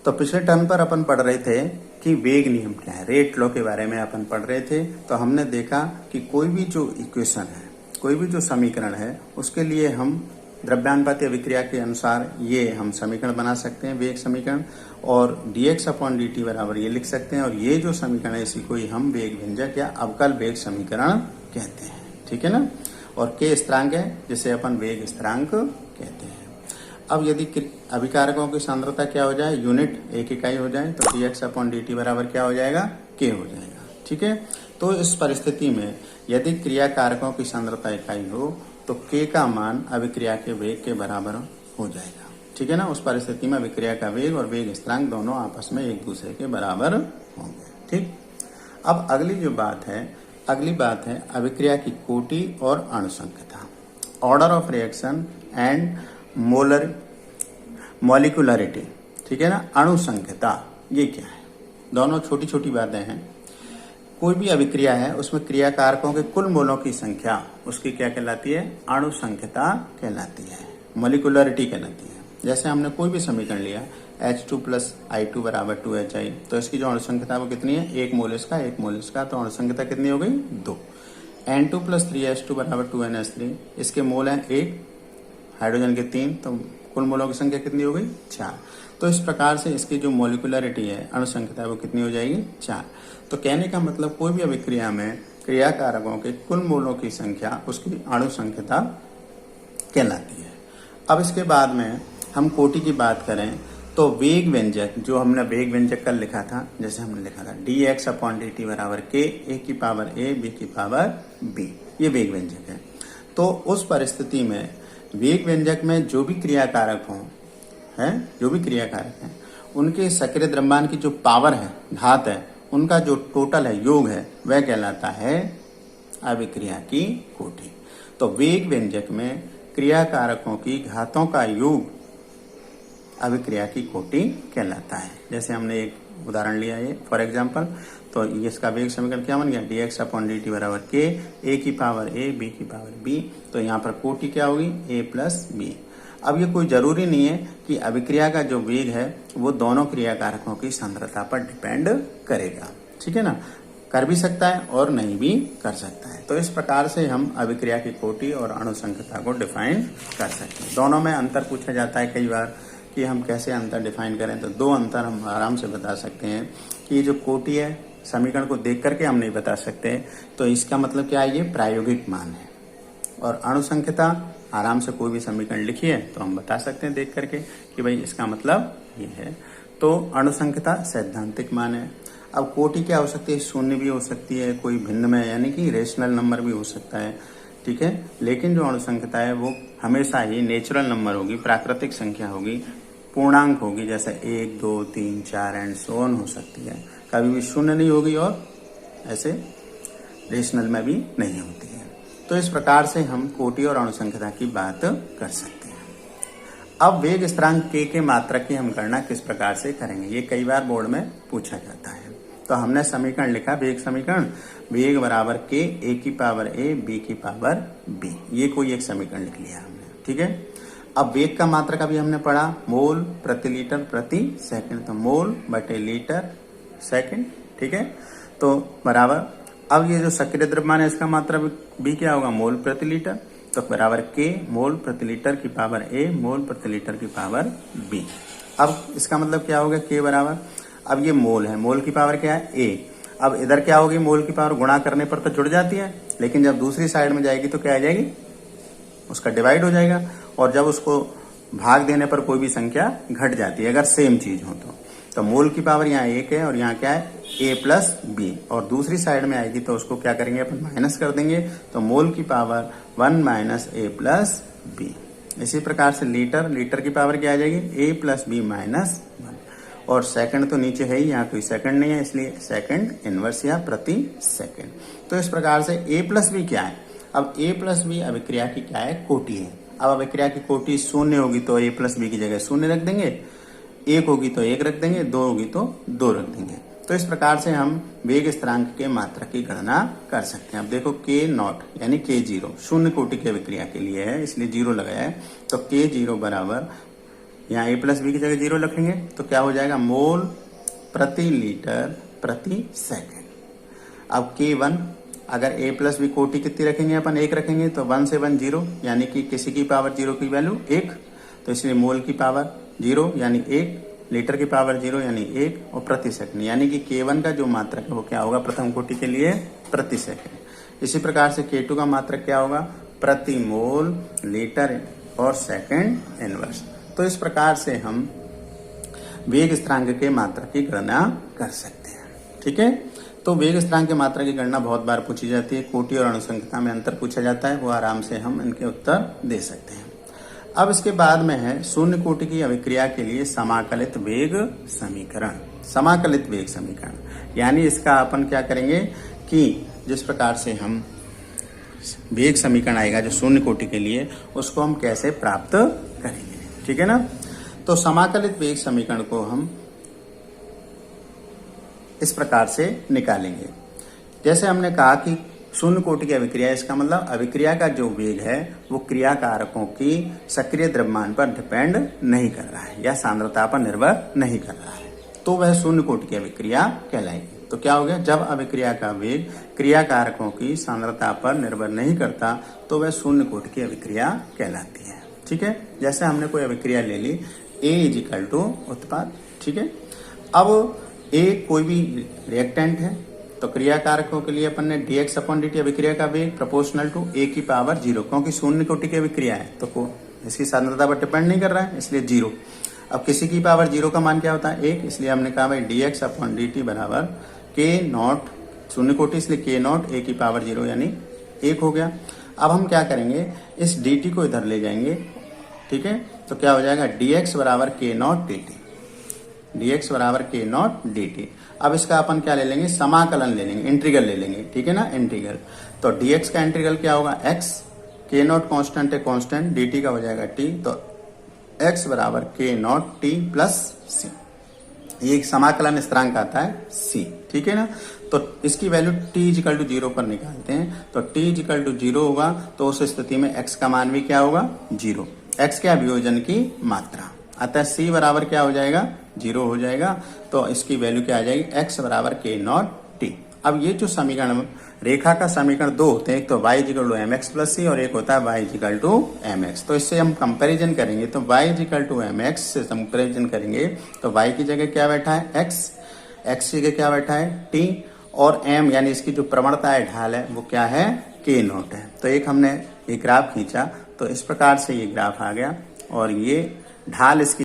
तो पिछले टर्म पर अपन पढ़ रहे थे कि वेग नियम क्या है, रेट लॉ के बारे में अपन पढ़ रहे थे। तो हमने देखा कि कोई भी जो इक्वेशन है, कोई भी जो समीकरण है, उसके लिए हम द्रव्यानुपाती अभिक्रिया के अनुसार ये हम समीकरण बना सकते हैं, वेग समीकरण, और dx अपॉन dt बराबर ये लिख सकते हैं। और ये जो समीकरण है इसी को ही हम वेग व्यंजक या अवकल वेग समीकरण कहते हैं, ठीक है ना। और k स्थिरांक है जिसे अपन वेग स्थिरांक कहते हैं। अब यदि अभिकारकों की सांद्रता क्या हो जाए, यूनिट एक इकाई हो जाए, तो dx अपॉन dt बराबर क्या हो जाएगा, k हो जाएगा, ठीक है। तो इस परिस्थिति में यदि क्रिया कारकों की सांद्रता इकाई हो तो k का मान अभिक्रिया के वेग के बराबर हो जाएगा, ठीक है ना। उस परिस्थिति में अभिक्रिया का वेग और वेग स्थिरांक दोनों आपस में एक दूसरे के बराबर होंगे, ठीक। अब अगली बात है अभिक्रिया की कोटि और अणुसंख्यता, order of reaction and molecularity, ठीक है ना। अणुसंख्यता ये क्या है, दोनों छोटी छोटी बातें हैं। कोई भी अभिक्रिया है उसमें क्रिया कारकों के कुल मोलों की संख्या उसकी क्या कहलाती है, अणुसंख्यता कहलाती है, मॉलिक्यूलरिटी कहलाती है। जैसे हमने कोई भी समीकरण लिया H2 + I2 बराबर 2HI, तो इसकी जो अणुसंख्यता वो कितनी है, 1 मोल इसका, तो अणुसंख्यता कितनी हो गई, 2। N2 + 3H2 बराबर 2NH3, इसके मोल है 1, हाइड्रोजन के 3, तो कुल मोलों की संख्या कितनी हो गई, 4। तो इस प्रकार से इसकी जो मॉलिक्यूलरिटी है, अणुसंख्यता, वो कितनी हो जाएगी, 4। तो कहने का मतलब कोई भी अभिक्रिया में क्रिया कारकों के कुल मोलों की संख्या उसकी अणुसंख्यता कहलाती है। अब इसके बाद में हम कोटि की बात करें तो वेग व्यंजक, जो हमने वेग व्यंजक कल लिखा था, जैसे हमने लिखा था dx अपॉन dt बराबर k, a की पावर a, b की पावर b, ये वेग व्यंजक है। तो उस परिस्थिति में वेग व्यंजक में जो भी क्रिया कारक हों, जो भी क्रिया कारक हैं, उनके सक्रिय द्रव्यमान की जो पावर है, घात है, उनका जो टोटल है, योग है, वह कहलाता है अभिक्रिया की कोटि। तो वेग व्यंजक में क्रिया कारकों की घातों का योग अभिक्रिया की कोटि कहलाता है। जैसे हमने एक उदाहरण लिया ये फॉर एग्जांपल, तो इसका वेग समीकरण क्या बन गया, dx अपॉन dt बराबर k, a की पावर a, b की पावर b, तो यहाँ पर कोटि क्या होगी, a + b। अब ये कोई जरूरी नहीं है कि अभिक्रिया का जो वेग है वो दोनों क्रिया कारकों की सांद्रता पर डिपेंड करेगा, ठीक है ना। कर भी सकता है और नहीं भी कर सकता है। तो इस प्रकार से हम अभिक्रिया की कोटि और अणुसंख्यता को डिफाइन कर सकते हैं। दोनों में अंतर पूछा जाता है कई बार कि हम कैसे अंतर डिफाइन करें, तो दो अंतर हम आराम से बता सकते हैं कि ये जो कोटि है समीकरण को देख करके हम नहीं बता सकते, तो इसका मतलब क्या है, ये प्रायोगिक मान है। और अणुसंख्यता आराम से कोई भी समीकरण लिखिए तो हम बता सकते हैं देख करके कि भाई इसका मतलब ये है। तो अणुसंख्यता सैद्धांतिक मान है। अब कोटि क्या हो सकती है, शून्य भी हो सकती है, कोई भिन्न में यानी कि रेशनल नंबर भी हो सकता है, ठीक है। लेकिन जो अणुसंख्यता है वो हमेशा ही नेचुरल नंबर होगी, प्राकृतिक संख्या होगी, पूर्णांक होगी, जैसे 1, 2, 3, 4 एंड सो ऑन हो सकती है। कभी भी शून्य नहीं होगी और ऐसे रेशनल में भी नहीं होती है। तो इस प्रकार से हम कोटि और अणुसंख्यता की बात कर सकते हैं। अब वेग स्थिरांक k के मात्रक की हम गणना किस प्रकार से करेंगे, ये कई बार बोर्ड में पूछा जाता है। तो हमने समीकरण लिखा, वेग समीकरण, वेग बराबर k, a की पावर a, b की पावर b, ये कोई एक समीकरण लिख लिया हमने, ठीक है। अब वेग का मात्रक अभी हमने पढ़ा, मोल प्रति लीटर प्रति सेकंड, तो मोल बटे लीटर सेकंड, ठीक है। तो बराबर, अब ये जो सक्रिय द्रव्यमान है इसका मात्रा भी क्या होगा, मोल प्रति लीटर, तो बराबर k मोल प्रति लीटर की पावर a, मोल प्रति लीटर की पावर b। अब इसका मतलब क्या होगा, k बराबर, अब ये मोल है, मोल की पावर क्या है, a। अब इधर क्या होगी, मोल की पावर गुणा करने पर तो जुड़ जाती है, लेकिन जब दूसरी साइड में जाएगी तो क्या आ जाएगी, उसका डिवाइड हो जाएगा। और जब उसको भाग देने पर कोई भी संख्या घट जाती है अगर सेम चीज हो तो मोल की पावर यहाँ 1 है और यहाँ क्या है, a + b, और दूसरी साइड में आएगी तो उसको क्या करेंगे, अपन माइनस कर देंगे, तो मोल की पावर 1 - a + b। इसी प्रकार से लीटर की पावर क्या आ जाएगी, a + b - 1, और सेकंड तो नीचे है ही, यहाँ कोई सेकंड नहीं है, इसलिए सेकंड इनवर्स या प्रति सेकंड। तो इस प्रकार से a + b क्या है, अब a + b अभिक्रिया की क्या है, कोटि है। अब अभिक्रिया की कोटि शून्य होगी तो a + b की जगह शून्य रख देंगे, 1 होगी तो 1 रख देंगे, 2 होगी तो 2 रख देंगे। तो इस प्रकार से हम वेग स्थिरांक के मात्रक की गणना कर सकते हैं। अब देखो k0 यानी k0 शून्य कोटि की अभिक्रिया के लिए है, इसलिए 0 लगाया है, तो k0 बराबर यहाँ A प्लस बी की जगह 0 रखेंगे तो क्या हो जाएगा, मोल प्रति लीटर प्रति सेकंड। अब K1 अगर A प्लस बी कोटि कितनी रखेंगे अपन, 1 रखेंगे तो 1 से 1 0, यानी कि किसी की पावर 0 की वैल्यू 1, तो इसलिए मोल की पावर 0 यानी 1, लीटर की पावर 0 यानी 1 और प्रति सेकंड यानी कि K1 का जो मात्रक है वो क्या होगा प्रथम कोटि के लिए, प्रति सेकंड। इसी प्रकार से K2 का मात्रक क्या होगा, प्रति मोल लीटर और सेकंड इनवर्स। तो इस प्रकार से हम वेग स्थिरांक के मात्रक की गणना कर सकते हैं। ठीक है, तो वेग स्थिरांक के मात्रक की गणना बहुत बार पूछी जाती है, कोटि और अणुसंख्यता में अंतर पूछा जाता है, वो आराम से हम इनके उत्तर दे सकते हैं। अब इसके बाद में है शून्य कोटि की अभिक्रिया के लिए समाकलित वेग समीकरण। समाकलित वेग समीकरण यानी इसका अपन क्या करेंगे कि जिस प्रकार से हम वेग समीकरण आएगा जो शून्य कोटि के लिए, उसको हम कैसे प्राप्त करेंगे। ठीक है ना, तो समाकलित वेग समीकरण को हम इस प्रकार से निकालेंगे। जैसे हमने कहा कि शून्य कोटि की अभिक्रिया, इसका मतलब अभिक्रिया का जो वेग है वो क्रिया कारकों की सक्रिय द्रव्यमान पर डिपेंड नहीं कर रहा है या सांद्रता पर निर्भर नहीं कर रहा है, तो वह शून्य कोटि की अभिक्रिया कहलाएगी। तो क्या हो गया, जब अभिक्रिया का वेग क्रिया कारकों की सांद्रता पर निर्भर नहीं करता तो वह शून्य कोटि की अभिक्रिया कहलाती है। ठीक है, जैसे हमने कोई अभिक्रिया ले ली A उत्पाद। ठीक है, अब A कोई भी रिएक्टेंट है तो क्रिया कारकों के लिए अपन ने dx/dt अभिक्रिया का वेग प्रोपोर्शनल टू A की पावर 0, क्योंकि शून्य कोटि की अभिक्रिया है तो इसकी सांद्रता पर डिपेंड नहीं कर रहा है इसलिए 0। अब किसी की पावर 0 का मान क्या होता है, 1, इसलिए हमने कहा भाई dx/dt बराबर k0, शून्य कोटि इसलिए k0 A की पावर 0 यानी 1 हो गया। अब हम क्या करेंगे, इस dt को इधर ले जाएंगे। ठीक है, तो क्या हो जाएगा dx बराबर k0 dt, dx बराबर k0 dt। अब इसका अपन क्या ले लेंगे, समाकलन ले लेंगे, इंटीग्रल ले लेंगे। ठीक है ना, इंटीग्रल, तो dx का इंटीग्रल क्या होगा x, k0 कांस्टेंट है, कांस्टेंट, dt का हो जाएगा t, तो x बराबर k0 t प्लस c, ये एक समाकलन स्थिरांक आता है c। ठीक है ना, तो इसकी वैल्यू t=0 पर निकालते हैं, तो t=0 होगा तो उस स्थिति में x का मान भी क्या होगा, 0। x क्या, वियोजन की मात्रा, अतः c बराबर क्या हो जाएगा, 0 हो जाएगा। तो इसकी वैल्यू क्या आ जाएगी, x बराबर k0 t। अब ये जो समीकरण, रेखा का समीकरण दो होते हैं, एक तो y=mx प्लस c और एक होता है y=mx। तो इससे हम कंपैरिजन करेंगे, तो y=mx से कंपैरिजन करेंगे तो y की जगह क्या बैठा है, x की जगह क्या बैठा है, t, और m यानी इसकी जो प्रवणता है, ढाल है, वो क्या है, k0 है। तो एक हमने ये ग्राफ खींचा तो इस प्रकार से ये ग्राफ आ गया और ये ढाल इसकी